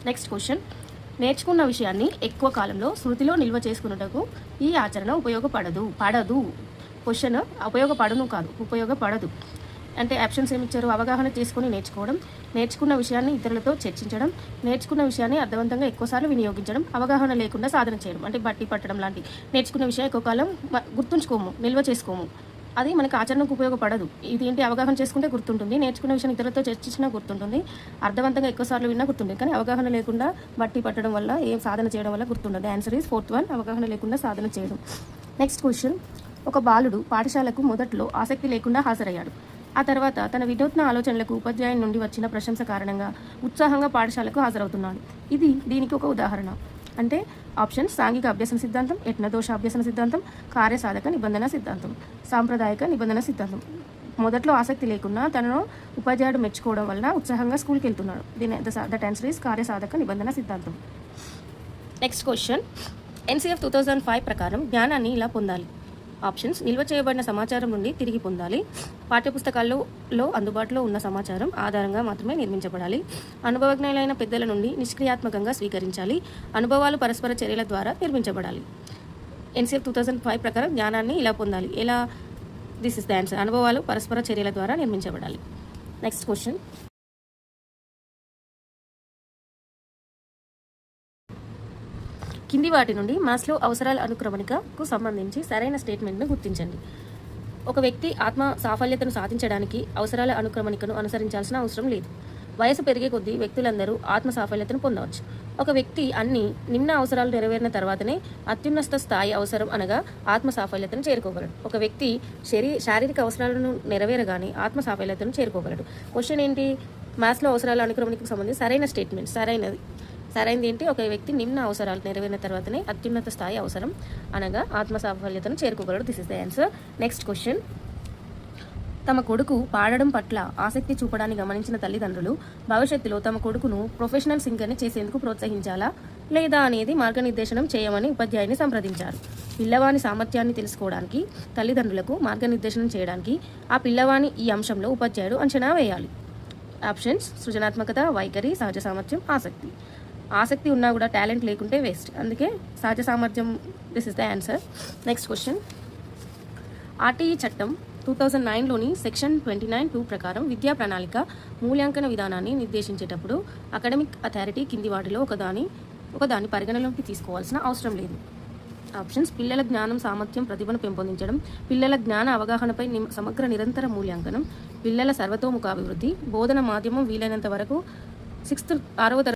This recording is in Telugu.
నెక్స్ట్ క్వశ్చన్, నేర్చుకున్న విషయాన్ని ఎక్కువ కాలంలో స్మృతిలో నిల్వ చేసుకున్నటకు ఈ ఆచరణ పడదు. క్వశ్చన్ ఉపయోగపడను కాదు, ఉపయోగపడదు. అంటే ఆప్షన్స్ ఏమి ఇచ్చారు? అవగాహన చేసుకుని నేర్చుకోవడం, నేర్చుకున్న విషయాన్ని ఇతరులతో చర్చించడం, నేర్చుకున్న విషయాన్ని అర్థవంతంగా ఎక్కువసార్లు వినియోగించడం, అవగాహన లేకుండా సాధన చేయడం. అంటే బట్టి పట్టడం లాంటి. నేర్చుకున్న విషయం ఎక్కువ కాలం గుర్తుంచుకోము, నిల్వ చేసుకోము, అది మనకు ఆచరణకు ఉపయోగపడదు. ఇదేంటి? అవగాహన చేసుకుంటే గుర్తుంటుంది, నేర్చుకున్న విషయం ఇతరులతో చర్చించినా గుర్తుంటుంది, అర్థవంతంగా ఎక్కువసార్లు విన్నా గుర్తుంటుంది. కానీ అవగాహన లేకుండా బట్టి పట్టడం వల్ల, ఏం సాధన చేయడం వల్ల గుర్తుండదు. ఆన్సర్ ఈజ్ 4th వన్, అవగాహన లేకుండా సాధన చేయడం. నెక్స్ట్ క్వశ్చన్, ఒక బాలుడు పాఠశాలకు మొదట్లో ఆసక్తి లేకుండా హాజరయ్యాడు. ఆ తర్వాత తన వినూత్న ఆలోచనలకు ఉపాధ్యాయుని నుండి వచ్చిన ప్రశంస కారణంగా ఉత్సాహంగా పాఠశాలకు హాజరవుతున్నాడు. దీనికి ఒక ఉదాహరణ. అంటే ఆప్షన్ సాంఘిక అభ్యసన సిద్ధాంతం, యత్నదోష అభ్యసన సిద్ధాంతం, కార్యసాధక నిబంధన సిద్ధాంతం, సాంప్రదాయక నిబంధన సిద్ధాంతం. మొదట్లో ఆసక్తి లేకున్నా తనను ఉపాధ్యాయుడు మెచ్చుకోవడం వల్ల ఉత్సాహంగా స్కూల్కి వెళ్తున్నాడు. దట్ ఆన్సర్ ఈస్ కార్యసాధక నిబంధన సిద్ధాంతం. నెక్స్ట్ క్వశ్చన్, NCF 2005 ప్రకారం జ్ఞానాన్ని ఇలా పొందాలి. ఆప్షన్స్, నిల్వ చేయబడిన సమాచారం నుండి తిరిగి పొందాలి, పాఠ్యపుస్తకాల్లో అందుబాటులో ఉన్న సమాచారం ఆధారంగా మాత్రమే నిర్మించబడాలి, అనుభవజ్ఞులైన పెద్దల నుండి నిష్క్రియాత్మకంగా స్వీకరించాలి, అనుభవాలు పరస్పర చర్యల ద్వారా నిర్మించబడాలి. NCF 2005 ప్రకారం జ్ఞానాన్ని ఇలా పొందాలి. ఎలా? This is the answer. అనుభవాలు పరస్పర చర్యల ద్వారా నిర్మించబడాలి. నెక్స్ట్ క్వశ్చన్, కింది వాటి నుండి మాస్లో అవసరాల అనుక్రమణికకు సంబంధించి సరైన స్టేట్మెంట్ను గుర్తించండి. ఒక వ్యక్తి ఆత్మ సాఫల్యతను సాధించడానికి అవసరాల అనుక్రమణికను అనుసరించాల్సిన అవసరం లేదు. వయసు పెరిగే కొద్దీ వ్యక్తులందరూ ఆత్మ సాఫల్యతను పొందవచ్చు. ఒక వ్యక్తి అన్ని నిమ్న అవసరాలు నెరవేరిన తర్వాతనే అత్యున్నత స్థాయి అవసరం అనగా ఆత్మ సాఫల్యతను చేరుకోగలడు. ఒక వ్యక్తి శారీరక అవసరాలను నెరవేరగానే ఆత్మ సాఫల్యతను చేరుకోగలడు. క్వశ్చన్ ఏంటి? మాస్లో అవసరాల అనుక్రమణికకు సంబంధించి సరైన స్టేట్మెంట్. సరైనది ఏంటి? ఒక వ్యక్తి నిమ్న అవసరాలు నెరవేరిన తర్వాతనే అత్యున్నత స్థాయి అవసరం అనగా ఆత్మ సాఫల్యతను చేరుకోగలడు. This is the answer. Next question, తమ కొడుకు పాడడం పట్ల ఆసక్తి చూపడాన్ని గమనించిన తల్లిదండ్రులు భవిష్యత్తులో తమ కొడుకును ప్రొఫెషనల్ సింగర్ని చేసేందుకు ప్రోత్సహించాలా లేదా అనేది మార్గనిర్దేశనం చేయమని ఉపాధ్యాయుని సంప్రదించారు. పిల్లవాని సామర్థ్యాన్ని తెలుసుకోవడానికి, తల్లిదండ్రులకు మార్గనిర్దేశనం చేయడానికి ఆ పిల్లవాని ఈ అంశంలో ఉపాధ్యాయుడు అంచనా వేయాలి. ఆప్షన్స్, సృజనాత్మకత, వైఖరి, సహజ సామర్థ్యం, ఆసక్తి. ఆసక్తి ఉన్నా కూడా టాలెంట్ లేకుంటే వేస్ట్. అందుకే సహజ సామర్థ్యం. This is the answer. Next question, RTE చట్టం 2009లోని సెక్షన్ 29(2) ప్రకారం విద్యా ప్రణాళిక మూల్యాంకన విధానాన్ని నిర్దేశించేటప్పుడు అకాడమిక్ అథారిటీ కింది వాటిలో ఒకదాన్ని పరిగణలోకి తీసుకోవాల్సిన అవసరం లేదు. ఆప్షన్స్, పిల్లల జ్ఞానం, సామర్థ్యం, ప్రతిభను పెంపొందించడం, పిల్లల జ్ఞాన అవగాహనపై సమగ్ర నిరంతర మూల్యాంకనం, పిల్లల సర్వతోముఖాభివృద్ధి, బోధన మాధ్యమం వీలైనంత వరకు 6వ